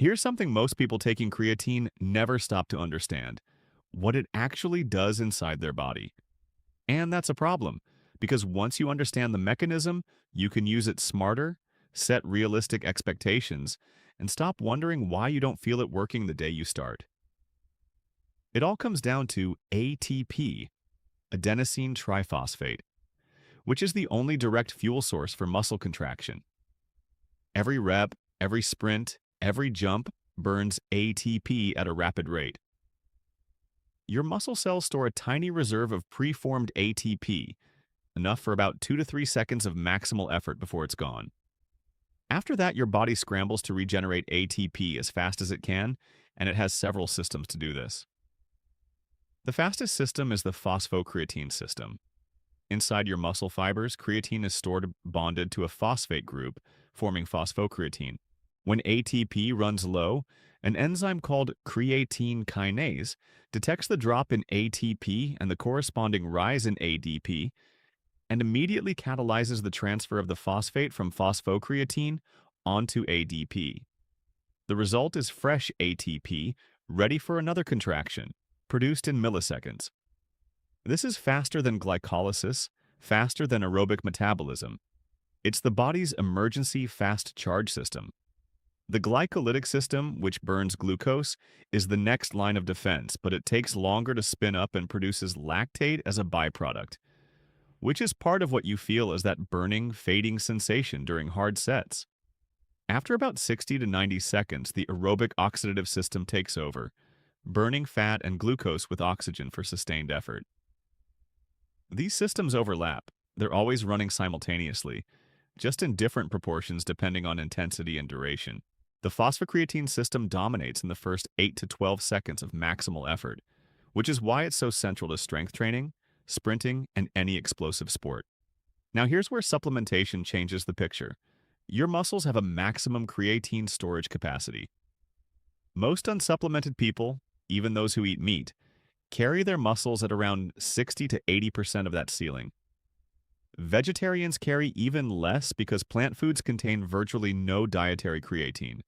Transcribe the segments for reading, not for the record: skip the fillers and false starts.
Here's something most people taking creatine never stop to understand: what it actually does inside their body. And that's a problem, because once you understand the mechanism, you can use it smarter, set realistic expectations, and stop wondering why you don't feel it working the day you start. It all comes down to ATP, adenosine triphosphate, which is the only direct fuel source for muscle contraction. Every rep, every sprint, every jump burns ATP at a rapid rate. Your muscle cells store a tiny reserve of preformed ATP, enough for about 2 to 3 seconds of maximal effort before it's gone. After that, your body scrambles to regenerate ATP as fast as it can, and it has several systems to do this. The fastest system is the phosphocreatine system. Inside your muscle fibers, creatine is stored bonded to a phosphate group, forming phosphocreatine. When ATP runs low, an enzyme called creatine kinase detects the drop in ATP and the corresponding rise in ADP and immediately catalyzes the transfer of the phosphate from phosphocreatine onto ADP. The result is fresh ATP, ready for another contraction, produced in milliseconds. This is faster than glycolysis, faster than aerobic metabolism. It's the body's emergency fast charge system. The glycolytic system, which burns glucose, is the next line of defense, but it takes longer to spin up and produces lactate as a byproduct, which is part of what you feel as that burning, fading sensation during hard sets. After about 60 to 90 seconds, the aerobic oxidative system takes over, burning fat and glucose with oxygen for sustained effort. These systems overlap. They're always running simultaneously, just in different proportions depending on intensity and duration. The phosphocreatine system dominates in the first 8 to 12 seconds of maximal effort, which is why it's so central to strength training, sprinting, and any explosive sport. Now here's where supplementation changes the picture. Your muscles have a maximum creatine storage capacity. Most unsupplemented people, even those who eat meat, carry their muscles at around 60 to 80% of that ceiling. Vegetarians carry even less because plant foods contain virtually no dietary creatine.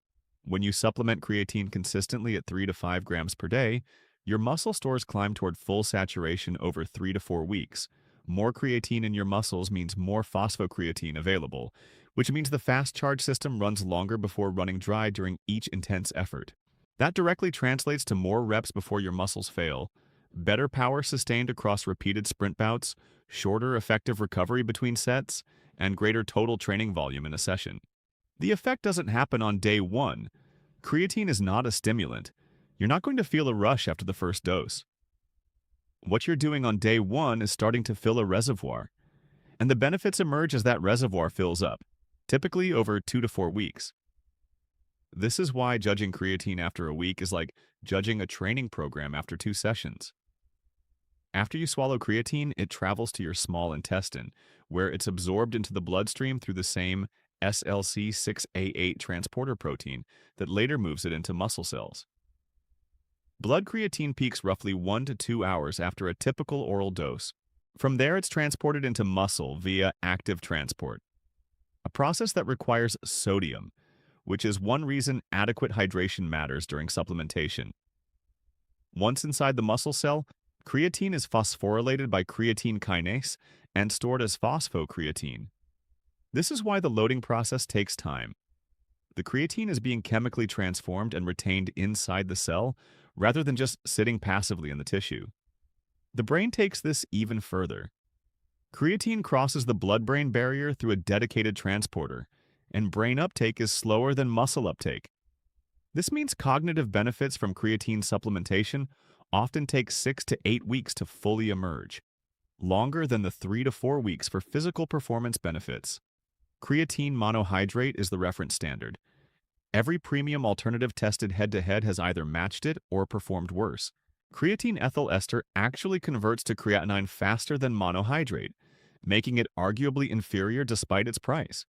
When you supplement creatine consistently at 3 to 5 grams per day, your muscle stores climb toward full saturation over 3 to 4 weeks. More creatine in your muscles means more phosphocreatine available, which means the fast charge system runs longer before running dry during each intense effort. That directly translates to more reps before your muscles fail, better power sustained across repeated sprint bouts, shorter effective recovery between sets, and greater total training volume in a session. The effect doesn't happen on day one. Creatine is not a stimulant. You're not going to feel a rush after the first dose. What you're doing on day one is starting to fill a reservoir, and the benefits emerge as that reservoir fills up, typically over 2 to 4 weeks. This is why judging creatine after a week is like judging a training program after 2 sessions. After you swallow creatine, it travels to your small intestine, where it's absorbed into the bloodstream through the same SLC6A8 transporter protein that later moves it into muscle cells. Blood creatine peaks roughly 1 to 2 hours after a typical oral dose. From there, it's transported into muscle via active transport, a process that requires sodium, which is one reason adequate hydration matters during supplementation. Once inside the muscle cell, creatine is phosphorylated by creatine kinase and stored as phosphocreatine. This is why the loading process takes time. The creatine is being chemically transformed and retained inside the cell rather than just sitting passively in the tissue. The brain takes this even further. Creatine crosses the blood-brain barrier through a dedicated transporter, and brain uptake is slower than muscle uptake. This means cognitive benefits from creatine supplementation often take 6 to 8 weeks to fully emerge, longer than the 3 to 4 weeks for physical performance benefits. Creatine monohydrate is the reference standard. Every premium alternative tested head-to-head has either matched it or performed worse. Creatine ethyl ester actually converts to creatinine faster than monohydrate, making it arguably inferior despite its price.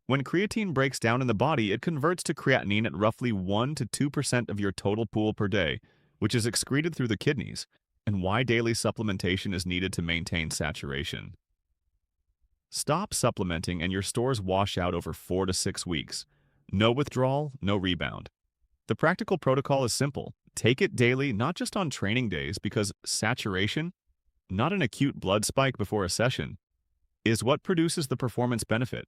When creatine breaks down in the body, it converts to creatinine at roughly 1 to 2% of your total pool per day, which is excreted through the kidneys, and why daily supplementation is needed to maintain saturation. Stop supplementing and your stores wash out over 4 to 6 weeks. No withdrawal, no rebound. The practical protocol is simple. Take it daily, not just on training days, because saturation, not an acute blood spike before a session, is what produces the performance benefit.